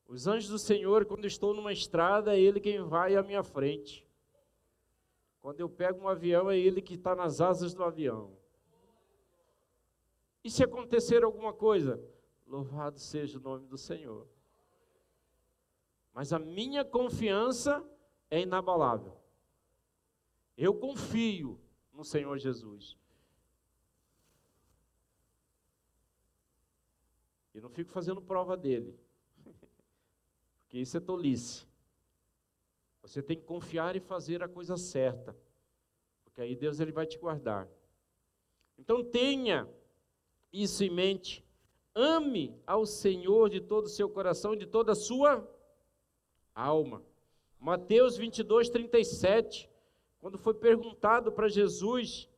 Os anjos do Senhor, quando eu estou numa estrada, é Ele quem vai à minha frente. Quando eu pego um avião, é Ele que está nas asas do avião. E se acontecer alguma coisa? Louvado seja o nome do Senhor. Mas a minha confiança é inabalável. Eu confio no Senhor Jesus. E não fico fazendo prova dele. Porque isso é tolice. Você tem que confiar e fazer a coisa certa. Porque aí Deus ele vai te guardar. Então tenha isso em mente. Ame ao Senhor de todo o seu coração e de toda a sua alma. Mateus 22:37, quando foi perguntado para Jesus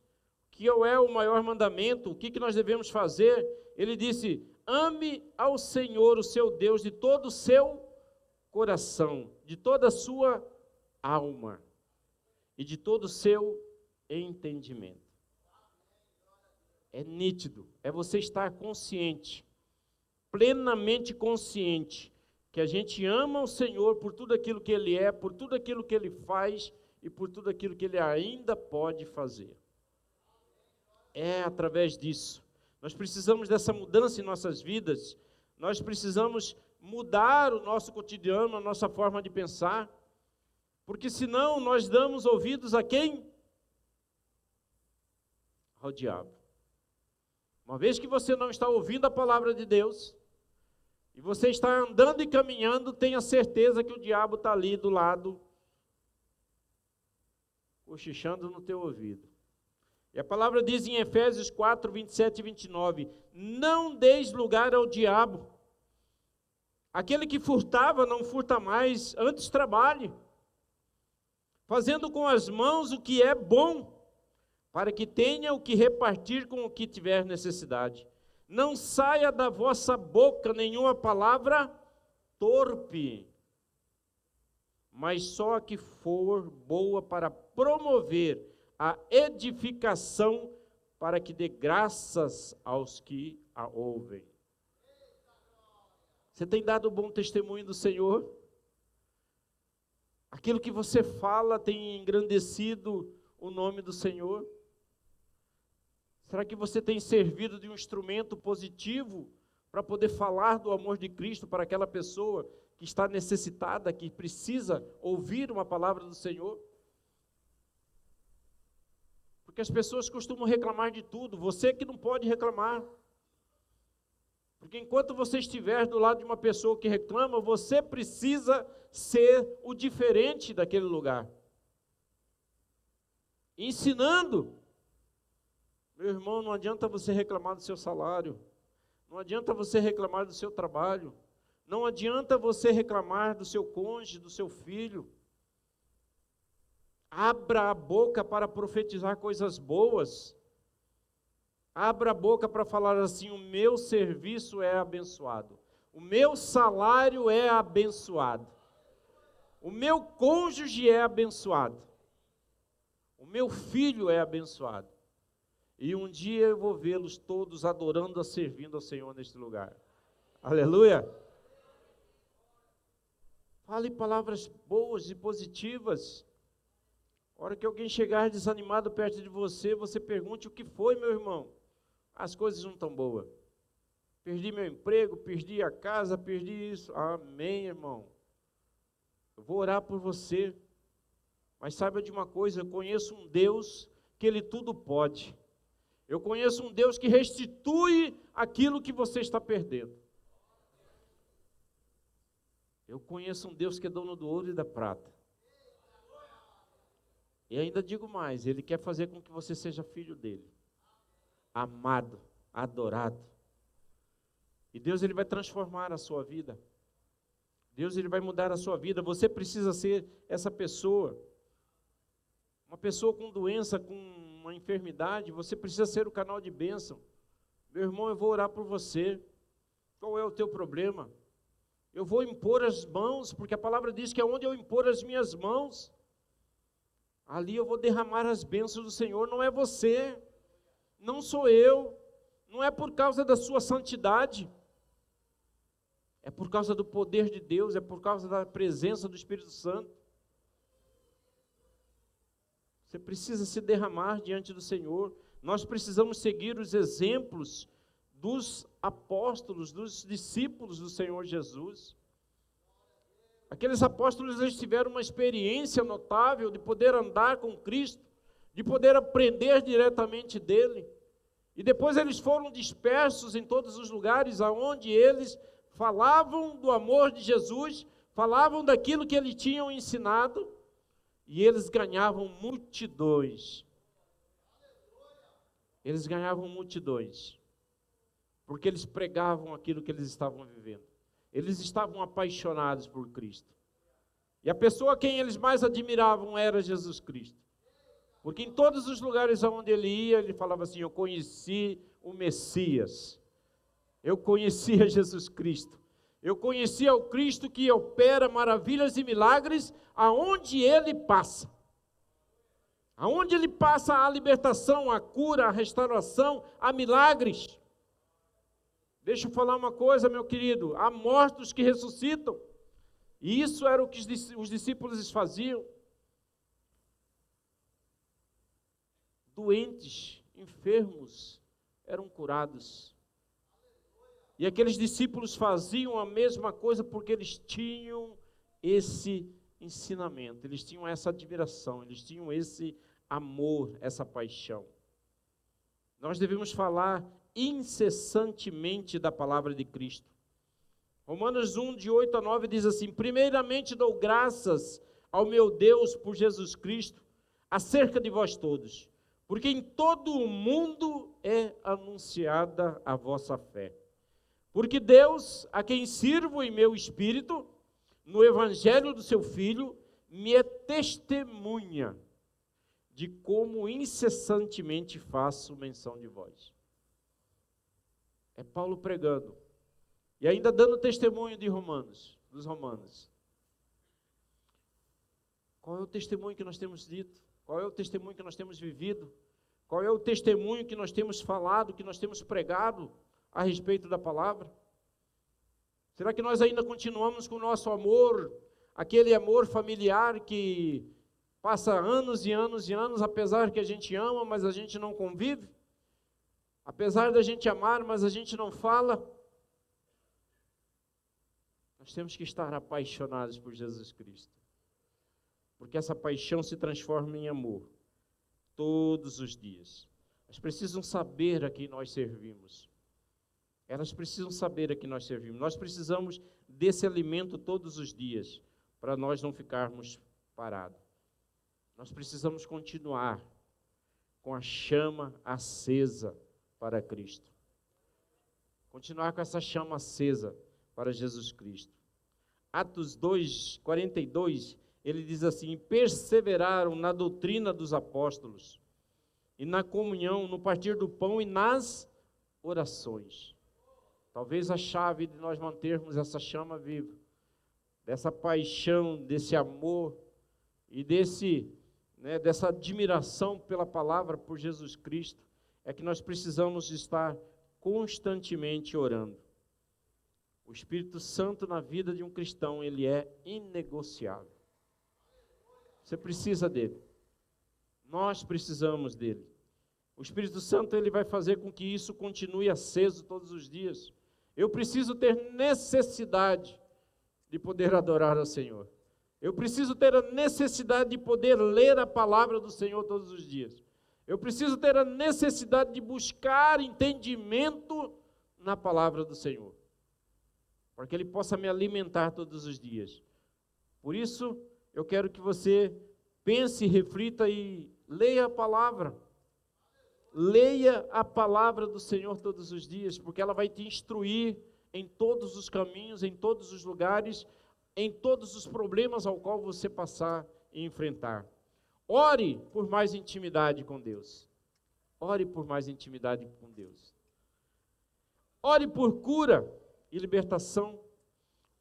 que é o maior mandamento, o que nós devemos fazer, ele disse, ame ao Senhor, o seu Deus, de todo o seu coração, de toda a sua alma e de todo o seu entendimento. É nítido, é você estar consciente, plenamente consciente, que a gente ama o Senhor por tudo aquilo que Ele é, por tudo aquilo que Ele faz e por tudo aquilo que Ele ainda pode fazer. É através disso. Nós precisamos dessa mudança em nossas vidas, nós precisamos mudar o nosso cotidiano, a nossa forma de pensar, porque senão nós damos ouvidos a quem? Ao diabo. Uma vez que você não está ouvindo a palavra de Deus, e você está andando e caminhando, tenha certeza que o diabo está ali do lado, cochichando no teu ouvido. E a palavra diz em Efésios 4, 27 e 29, não deis lugar ao diabo. Aquele que furtava, não furta mais, antes trabalhe, fazendo com as mãos o que é bom, para que tenha o que repartir com o que tiver necessidade. Não saia da vossa boca nenhuma palavra torpe, mas só a que for boa para promover a edificação, para que dê graças aos que a ouvem. Você tem dado bom testemunho do Senhor? Aquilo que você fala tem engrandecido o nome do Senhor? Será que você tem servido de um instrumento positivo para poder falar do amor de Cristo para aquela pessoa que está necessitada, que precisa ouvir uma palavra do Senhor? Porque as pessoas costumam reclamar de tudo, você que não pode reclamar. Porque enquanto você estiver do lado de uma pessoa que reclama, você precisa ser o diferente daquele lugar. Ensinando. Meu irmão, não adianta você reclamar do seu salário. Não adianta você reclamar do seu trabalho. Não adianta você reclamar do seu cônjuge, do seu filho. Abra a boca para profetizar coisas boas. Abra a boca para falar assim: o meu serviço é abençoado. O meu salário é abençoado. O meu cônjuge é abençoado. O meu filho é abençoado. E um dia eu vou vê-los todos adorando e servindo ao Senhor neste lugar. Aleluia! Fale palavras boas e positivas. A hora que alguém chegar desanimado perto de você, você pergunte: o que foi, meu irmão? As coisas não estão boas. Perdi meu emprego, perdi a casa, perdi isso. Amém, irmão. Eu vou orar por você. Mas saiba de uma coisa, eu conheço um Deus que Ele tudo pode. Eu conheço um Deus que restitui aquilo que você está perdendo. Eu conheço um Deus que é dono do ouro e da prata. E ainda digo mais, Ele quer fazer com que você seja filho dEle. Amado, adorado. E Deus, Ele vai transformar a sua vida. Deus, Ele vai mudar a sua vida. Você precisa ser essa pessoa. Uma pessoa com doença, com uma enfermidade, você precisa ser o canal de bênção. Meu irmão, eu vou orar por você. Qual é o teu problema? Eu vou impor as mãos, porque a palavra diz que é onde eu impor as minhas mãos, ali eu vou derramar as bênçãos do Senhor. Não é você, não sou eu, não é por causa da sua santidade, é por causa do poder de Deus, é por causa da presença do Espírito Santo. Você precisa se derramar diante do Senhor. Nós precisamos seguir os exemplos dos apóstolos, dos discípulos do Senhor Jesus. Aqueles apóstolos, eles tiveram uma experiência notável de poder andar com Cristo, de poder aprender diretamente dele. E depois eles foram dispersos em todos os lugares aonde eles falavam do amor de Jesus, falavam daquilo que eles tinham ensinado, e eles ganhavam multidões. Eles ganhavam multidões, porque eles pregavam aquilo que eles estavam vivendo. Eles estavam apaixonados por Cristo. E a pessoa a quem eles mais admiravam era Jesus Cristo. Porque em todos os lugares onde ele ia, ele falava assim: eu conheci o Messias. Eu conhecia Jesus Cristo. Eu conhecia o Cristo que opera maravilhas e milagres aonde ele passa. Aonde ele passa, há libertação, a cura, a restauração, há milagres. Deixa eu falar uma coisa, meu querido: há mortos que ressuscitam. E isso era o que os discípulos faziam. Doentes, enfermos, eram curados. E aqueles discípulos faziam a mesma coisa porque eles tinham esse ensinamento, eles tinham essa admiração, eles tinham esse amor, essa paixão. Nós devemos falar incessantemente da palavra de Cristo. Romanos 1, de 8 a 9 diz assim: primeiramente dou graças ao meu Deus por Jesus Cristo, acerca de vós todos, porque em todo o mundo é anunciada a vossa fé. Porque Deus, a quem sirvo em meu espírito, no evangelho do seu Filho, me é testemunha de como incessantemente faço menção de vós. É Paulo pregando, e ainda dando testemunho dos romanos. Qual é o testemunho que nós temos dito? Qual é o testemunho que nós temos vivido? Qual é o testemunho que nós temos falado, que nós temos pregado a respeito da palavra? Será que nós ainda continuamos com o nosso amor, aquele amor familiar que passa anos e anos e anos, apesar que a gente ama, mas a gente não convive? Apesar da gente amar, mas a gente não fala? Nós temos que estar apaixonados por Jesus Cristo, porque essa paixão se transforma em amor todos os dias. Nós precisamos saber a quem nós servimos. Elas precisam saber a que nós servimos. Nós precisamos desse alimento todos os dias, para nós não ficarmos parados. Nós precisamos continuar com a chama acesa para Cristo. Continuar com essa chama acesa para Jesus Cristo. Atos 2, 42, ele diz assim: perseveraram na doutrina dos apóstolos, e na comunhão, no partir do pão e nas orações. Talvez a chave de nós mantermos essa chama viva, dessa paixão, desse amor e dessa admiração pela palavra, por Jesus Cristo, é que nós precisamos estar constantemente orando. O Espírito Santo na vida de um cristão, ele é inegociável. Você precisa dele. Nós precisamos dele. O Espírito Santo, ele vai fazer com que isso continue aceso todos os dias. Eu preciso ter necessidade de poder adorar ao Senhor. Eu preciso ter a necessidade de poder ler a palavra do Senhor todos os dias. Eu preciso ter a necessidade de buscar entendimento na palavra do Senhor, para que Ele possa me alimentar todos os dias. Por isso, eu quero que você pense, reflita e leia a palavra. Leia a palavra do Senhor todos os dias, porque ela vai te instruir em todos os caminhos, em todos os lugares, em todos os problemas ao qual você passar e enfrentar. Ore por mais intimidade com Deus. Ore por mais intimidade com Deus. Ore por cura e libertação.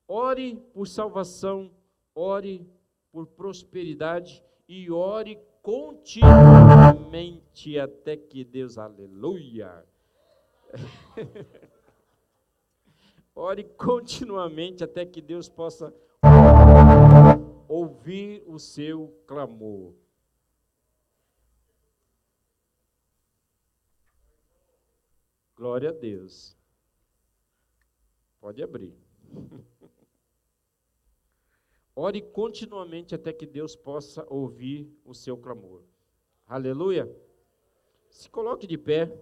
Ore por salvação. Ore por prosperidade. E ore continuamente até que Deus, aleluia. Ore continuamente até que Deus possa ouvir o seu clamor. Glória a Deus. Pode abrir. Ore continuamente até que Deus possa ouvir o seu clamor. Aleluia. Se coloque de pé.